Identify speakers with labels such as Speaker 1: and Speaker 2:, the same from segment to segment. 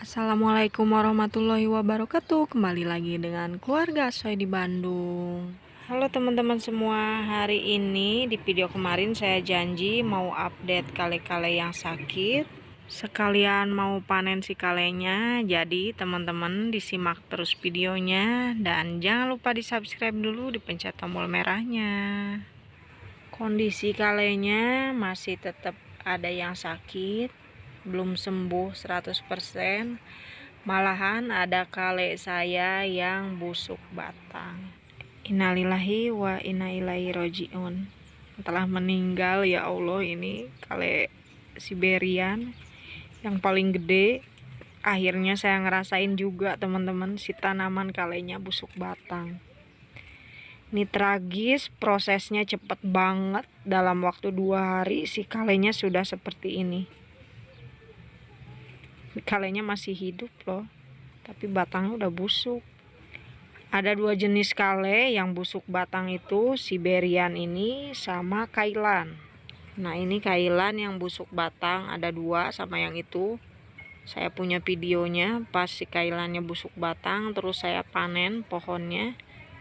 Speaker 1: Assalamualaikum warahmatullahi wabarakatuh. Kembali lagi dengan keluarga Soy di Bandung. Halo teman-teman semua. Hari ini di video kemarin saya janji mau update kale-kale yang sakit, sekalian mau panen si kalenya. Jadi teman-teman disimak terus videonya dan jangan lupa di subscribe dulu, dipencet tombol merahnya. Kondisi kalenya masih tetap ada yang sakit, belum sembuh 100%. Malahan ada kale saya yang busuk batang. Innalillahi wa inna ilaihi rojiun. Telah meninggal, ya Allah. Ini kale Siberian yang paling gede. Akhirnya saya ngerasain juga teman-teman, si tanaman kalenya busuk batang. Ini tragis, prosesnya cepet banget. Dalam waktu 2 hari si kalenya sudah seperti ini. Kalenya masih hidup loh, tapi batangnya udah busuk. Ada 2 jenis kale yang busuk batang itu, Siberian ini sama Kailan. Nah ini Kailan yang busuk batang, ada 2 sama yang itu. Saya punya videonya pas si Kailannya busuk batang, terus saya panen pohonnya,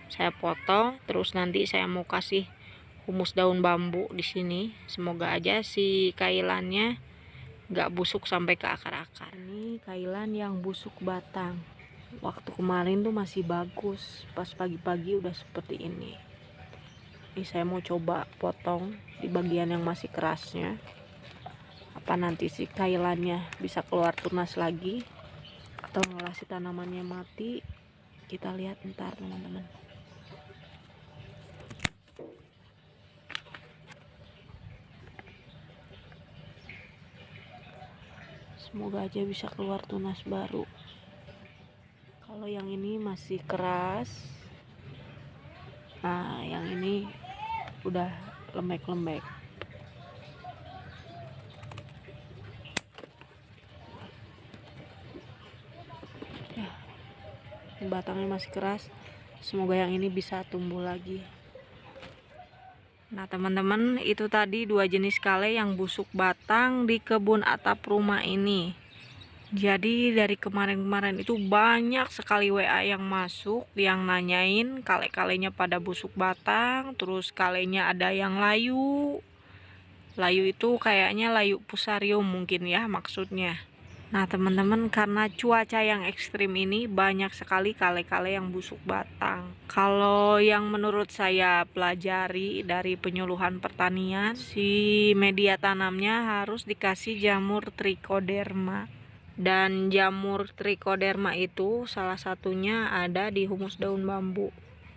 Speaker 1: saya potong, terus nanti saya mau kasih humus daun bambu di sini. Semoga aja si Kailannya nggak busuk sampai ke akar-akar. Ini Kailan yang busuk batang. Waktu kemarin tuh masih bagus, pas pagi-pagi udah seperti ini. Ini saya mau coba potong di bagian yang masih kerasnya. Apa nanti si Kailannya bisa keluar tunas lagi atau malah si tanamannya mati? Kita lihat ntar teman-teman. Semoga aja bisa keluar tunas baru. Kalau yang ini masih keras, nah yang ini udah lembek-lembek. Ya, batangnya masih keras. Semoga yang ini bisa tumbuh lagi. Nah teman-teman, itu tadi 2 jenis kale yang busuk batang di kebun atap rumah ini. Jadi dari kemarin-kemarin itu banyak sekali WA yang masuk, yang nanyain kale-kalenya pada busuk batang, terus kalenya ada yang layu. Layu itu kayaknya layu pusarium mungkin ya maksudnya. Nah teman-teman, karena cuaca yang ekstrim ini banyak sekali kale-kale yang busuk batang. Kalau yang menurut saya pelajari dari penyuluhan pertanian, si media tanamnya harus dikasih jamur trichoderma. Dan jamur trichoderma itu salah satunya ada di humus daun bambu.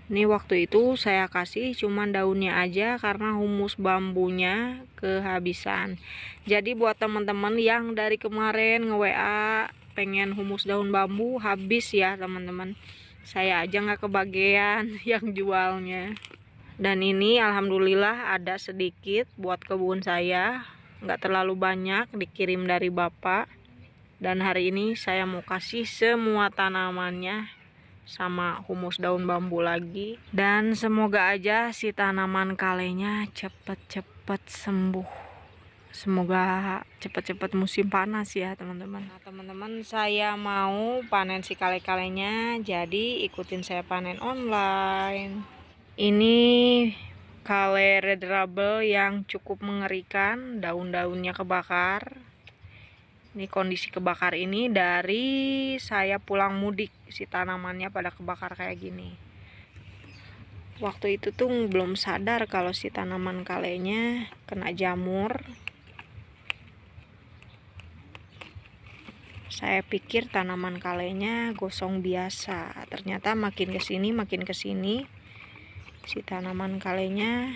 Speaker 1: Ini waktu itu saya kasih cuman daunnya aja karena humus bambunya kehabisan. Jadi buat teman-teman yang dari kemarin nge-WA pengen humus daun bambu, habis ya teman-teman. Saya aja nggak kebagian yang jualnya. Dan ini alhamdulillah ada sedikit buat kebun saya, nggak terlalu banyak, dikirim dari bapak. Dan hari ini saya mau kasih semua tanamannya sama humus daun bambu lagi. Dan semoga aja si tanaman kalenya cepet-cepet sembuh. Semoga cepet-cepet musim panas ya teman-teman. Nah teman-teman, saya mau panen si kale-kalenya, jadi ikutin saya panen online. Ini kale red rubble yang cukup mengerikan, daun-daunnya kebakar. Ini kondisi kebakar ini dari saya pulang mudik, si tanamannya pada kebakar kayak gini. Waktu itu tuh belum sadar kalau si tanaman kalenya kena jamur. Saya pikir tanaman kalenya gosong biasa. Ternyata makin kesini si tanaman kalenya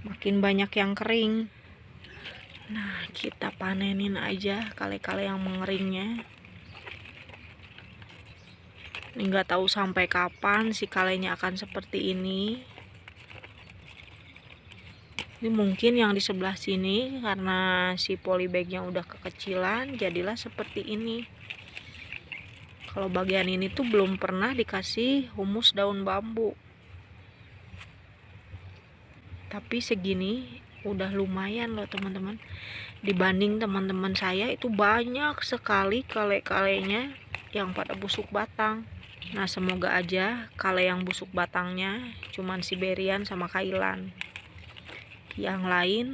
Speaker 1: makin banyak yang kering. Nah kita panenin aja kale-kale yang mengeringnya. Ini nggak tahu sampai kapan si kalenya akan seperti ini. Ini mungkin yang di sebelah sini karena si polybagnya udah kekecilan, jadilah seperti ini. Kalau bagian ini tuh belum pernah dikasih humus daun bambu. Tapi segini udah lumayan loh teman-teman. Dibanding teman-teman saya itu banyak sekali kale-kalenya yang pada busuk batang. Nah, semoga aja kale yang busuk batangnya cuman Siberian sama Kailan. Yang lain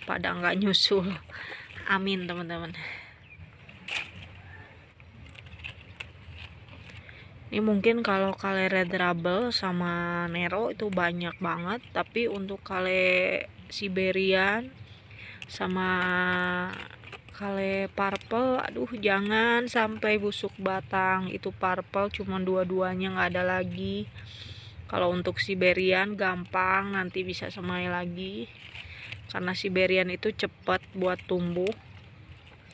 Speaker 1: pada nggak nyusul. Amin teman-teman. Ini mungkin kalau kale red rubble sama Nero itu banyak banget, tapi untuk kale Siberian sama kale purple, aduh jangan sampai busuk batang. Itu purple cuma dua-duanya nggak ada lagi. Kalau untuk Siberian gampang, nanti bisa semai lagi. Karena Siberian itu cepat buat tumbuh,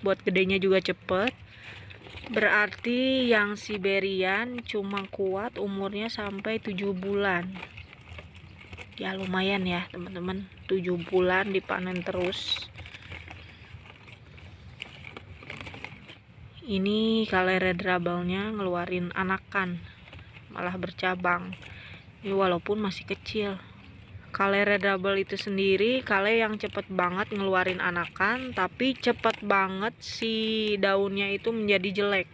Speaker 1: buat gedenya juga cepet. Berarti yang Siberian cuma kuat umurnya sampai 7 bulan. Ya lumayan ya teman-teman, 7 bulan dipanen terus. Ini kale red rubble-nya ngeluarin anakan, malah bercabang. Ini walaupun masih kecil. Kale red rubble itu sendiri kale yang cepet banget ngeluarin anakan, tapi cepet banget si daunnya itu menjadi jelek.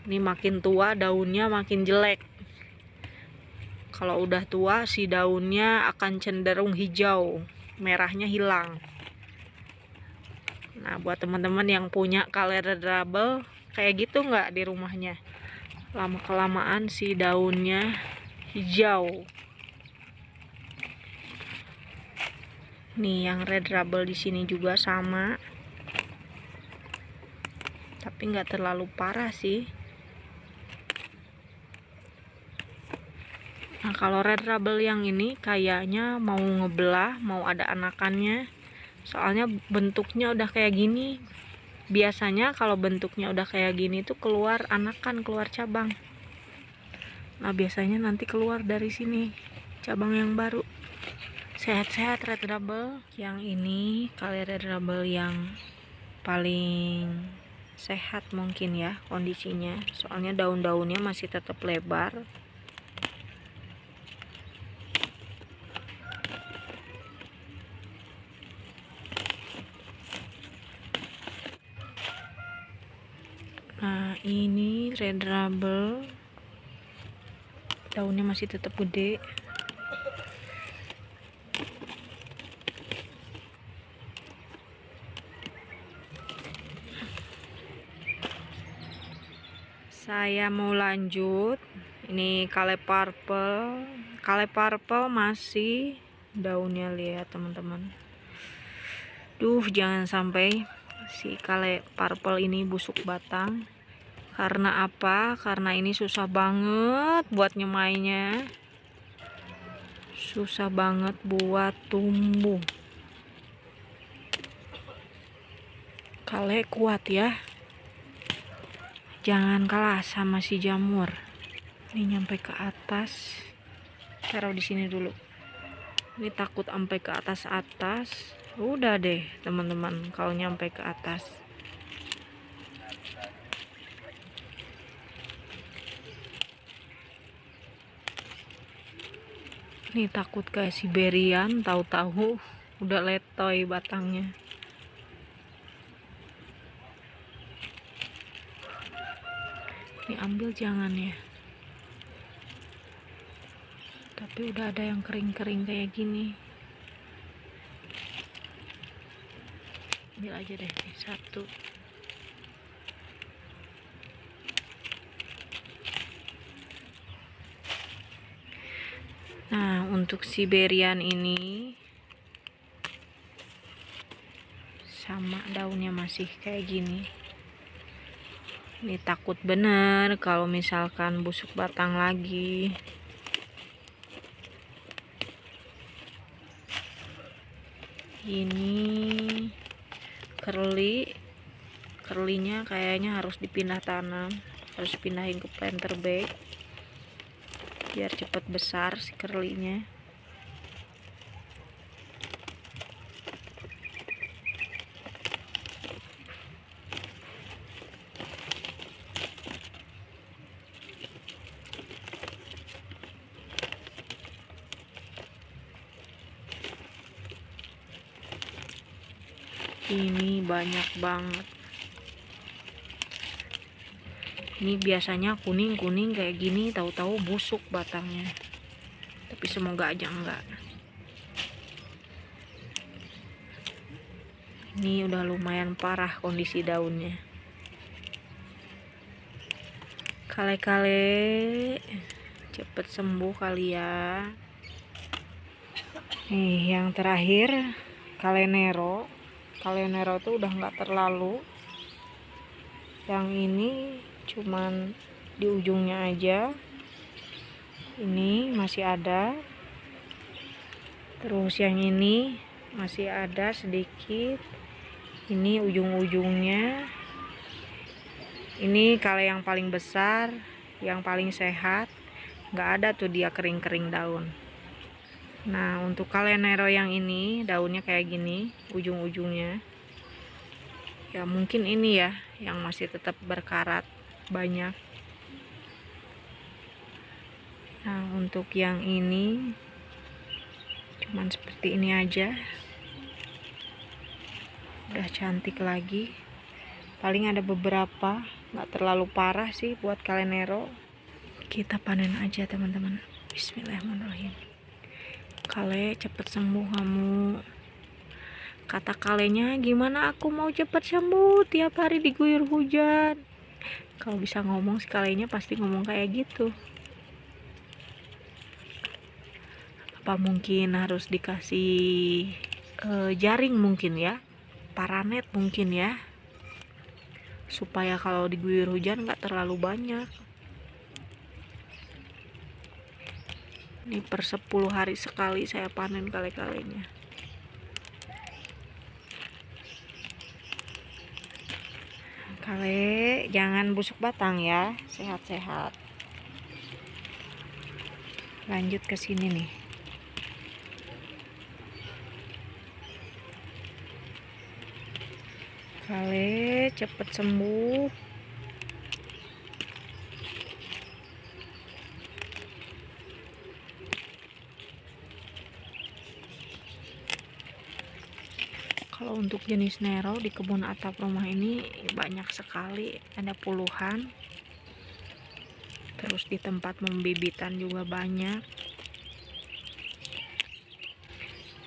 Speaker 1: Ini makin tua daunnya makin jelek. Kalau udah tua si daunnya akan cenderung hijau, merahnya hilang. Nah, buat teman-teman yang punya kale red rubble kayak gitu nggak di rumahnya? Lama kelamaan si daunnya hijau. Nih yang red rubble di sini juga sama, tapi nggak terlalu parah sih. Nah, kalau red rubble yang ini kayaknya mau ngebelah, mau ada anakannya. Soalnya bentuknya udah kayak gini. Biasanya kalau bentuknya udah kayak gini tuh keluar anakan, keluar cabang. Nah, biasanya nanti keluar dari sini cabang yang baru. Sehat-sehat red rubble. Yang ini kale red rubble yang paling sehat mungkin ya kondisinya. Soalnya daun-daunnya masih tetap lebar. Nah, ini red rubble daunnya masih tetap gede. Saya mau lanjut. Ini kale purple. Kale purple masih daunnya, lihat teman-teman. Duh, jangan sampai si kale purple ini busuk batang. Karena apa? Karena ini susah banget buat nyemainya. Susah banget buat tumbuh. Kale kuat ya. Jangan kalah sama si jamur. Ini nyampe ke atas. Taruh di sini dulu. Ini takut sampai ke atas-atas. Udah deh teman-teman kalau nyampe ke atas. Nih takut kayak Siberian, tahu-tahu udah letoy batangnya. Nih ambil jangan ya. Tapi udah ada yang kering-kering kayak gini. Ambil aja deh nih satu. Nah, untuk Siberian ini sama daunnya masih kayak gini. Ini takut bener kalau misalkan busuk batang lagi. Ini curly-nya kayaknya harus dipindah tanam, harus pindahin ke planter bag biar cepat besar si curly-nya. Ini banyak banget. Ini biasanya kuning-kuning kayak gini, tahu-tahu busuk batangnya. Tapi semoga aja enggak. Ini udah lumayan parah kondisi daunnya. Kale-kale cepet sembuh kali ya. Nih yang terakhir Kalenero. Kalenero tuh udah nggak terlalu. Yang ini cuman di ujungnya aja. Ini masih ada. Terus yang ini masih ada sedikit. Ini ujung-ujungnya. Ini kale yang paling besar, yang paling sehat. Nggak ada tuh dia kering-kering daun. Nah untuk Kalenero yang ini daunnya kayak gini ujung-ujungnya. Ya mungkin ini ya yang masih tetap berkarat banyak. Nah untuk yang ini cuman seperti ini aja. Udah cantik lagi. Paling ada beberapa, nggak terlalu parah sih buat Kalenero. Kita panen aja teman-teman. Bismillahirrahmanirrahim. Kale cepet sembuh kamu. Kata kalenya, gimana aku mau cepet sembuh, tiap hari diguyur hujan. Kalau bisa ngomong si kalenya pasti ngomong kayak gitu. Apa mungkin harus dikasih jaring mungkin ya, paranet mungkin ya, supaya kalau diguyur hujan nggak terlalu banyak. Ini per 10 hari sekali saya panen kale-kalenya. Kale jangan busuk batang ya, sehat-sehat. Lanjut ke sini nih. Kale cepet sembuh. Kalau untuk jenis nero di kebun atap rumah ini banyak sekali, ada puluhan. Terus di tempat membibitan juga banyak.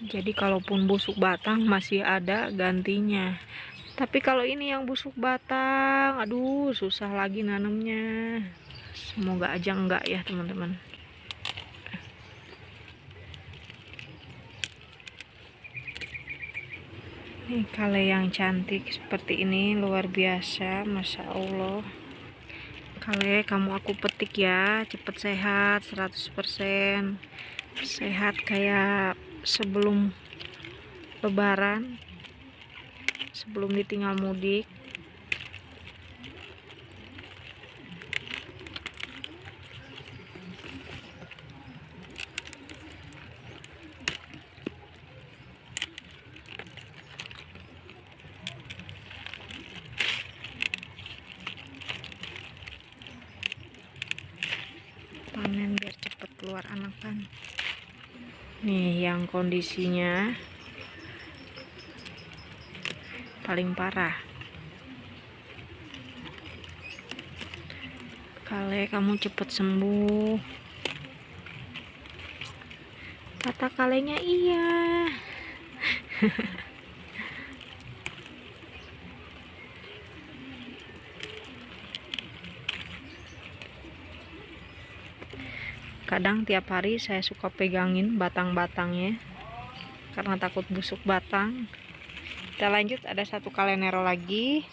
Speaker 1: Jadi kalaupun busuk batang masih ada gantinya. Tapi kalau ini yang busuk batang, aduh susah lagi nanamnya. Semoga aja enggak ya teman-teman. Nih kale yang cantik seperti ini luar biasa, Masya Allah. Kale kamu aku petik ya, cepet sehat 100%. Sehat kayak sebelum lebaran, sebelum ditinggal mudik. Panen biar cepet keluar anakan. Nih yang kondisinya paling parah. Kale kamu cepet sembuh. Kata kalenya iya. Kadang tiap hari saya suka pegangin batang-batangnya karena takut busuk batang. Kita lanjut, ada satu Kalenero lagi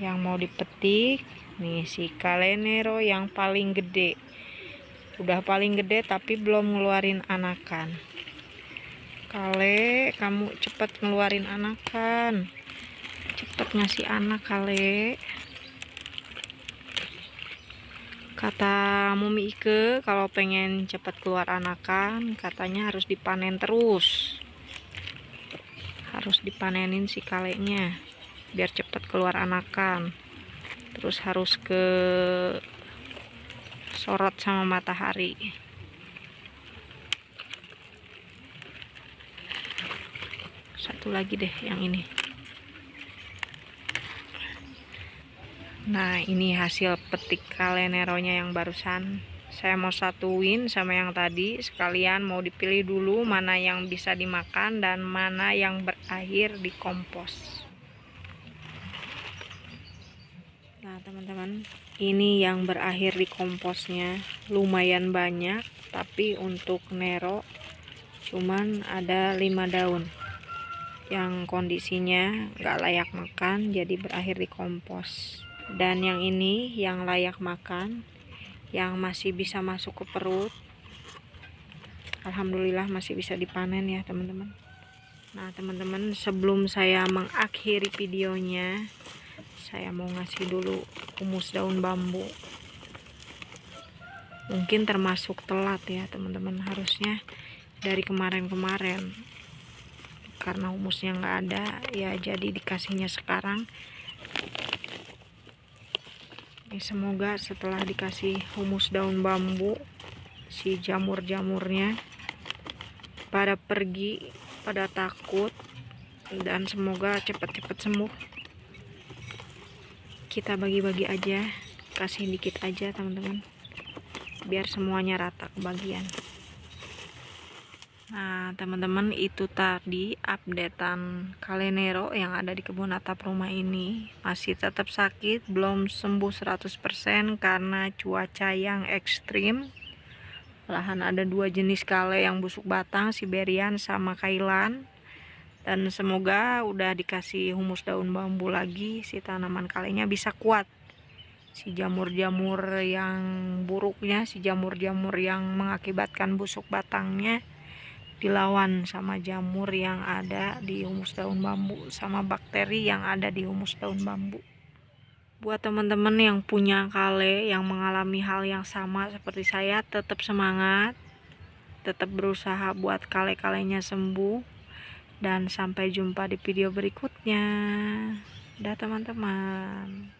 Speaker 1: yang mau dipetik. Nih si Kalenero yang paling gede. Udah paling gede tapi belum ngeluarin anakan. Kale kamu cepet ngeluarin anakan, cepet ngasih anak Kale. Kata Mumi Ike kalau pengen cepat keluar anakan katanya harus dipanen terus, harus dipanenin si kalenya biar cepat keluar anakan. Terus harus ke sorot sama matahari. Satu satu lagi deh yang ini. Nah, ini hasil petik kaleneronya yang barusan. Saya mau satuin sama yang tadi, sekalian mau dipilih dulu mana yang bisa dimakan dan mana yang berakhir di kompos. Nah, teman-teman, ini yang berakhir di komposnya lumayan banyak, tapi untuk nero cuman ada 5 daun yang kondisinya nggak layak makan, jadi berakhir di kompos. Dan yang ini yang layak makan, yang masih bisa masuk ke perut, alhamdulillah masih bisa dipanen ya teman-teman. Nah teman-teman, sebelum saya mengakhiri videonya, saya mau ngasih dulu humus daun bambu. Mungkin termasuk telat ya teman-teman, harusnya dari kemarin-kemarin, karena humusnya nggak ada ya, jadi dikasihnya sekarang. Semoga setelah dikasih humus daun bambu, si jamur-jamurnya pada pergi, pada takut, dan semoga cepat-cepat sembuh. Kita bagi-bagi aja, kasih dikit aja teman-teman, biar semuanya rata kebagian. Nah teman-teman, itu tadi updatean kalenero yang ada di kebun atap rumah ini. Masih tetap sakit, belum sembuh 100% karena cuaca yang ekstrim. Malahan ada 2 jenis kale yang busuk batang, Siberian sama Kailan. Dan semoga udah dikasih humus daun bambu lagi, si tanaman kalenya bisa kuat. Si jamur-jamur yang buruknya, si jamur-jamur yang mengakibatkan busuk batangnya dilawan sama jamur yang ada di humus daun bambu, sama bakteri yang ada di humus daun bambu. Buat teman-teman yang punya kale yang mengalami hal yang sama seperti saya, tetap semangat, tetap berusaha buat kale-kalenya sembuh, dan sampai jumpa di video berikutnya. Dah teman-teman.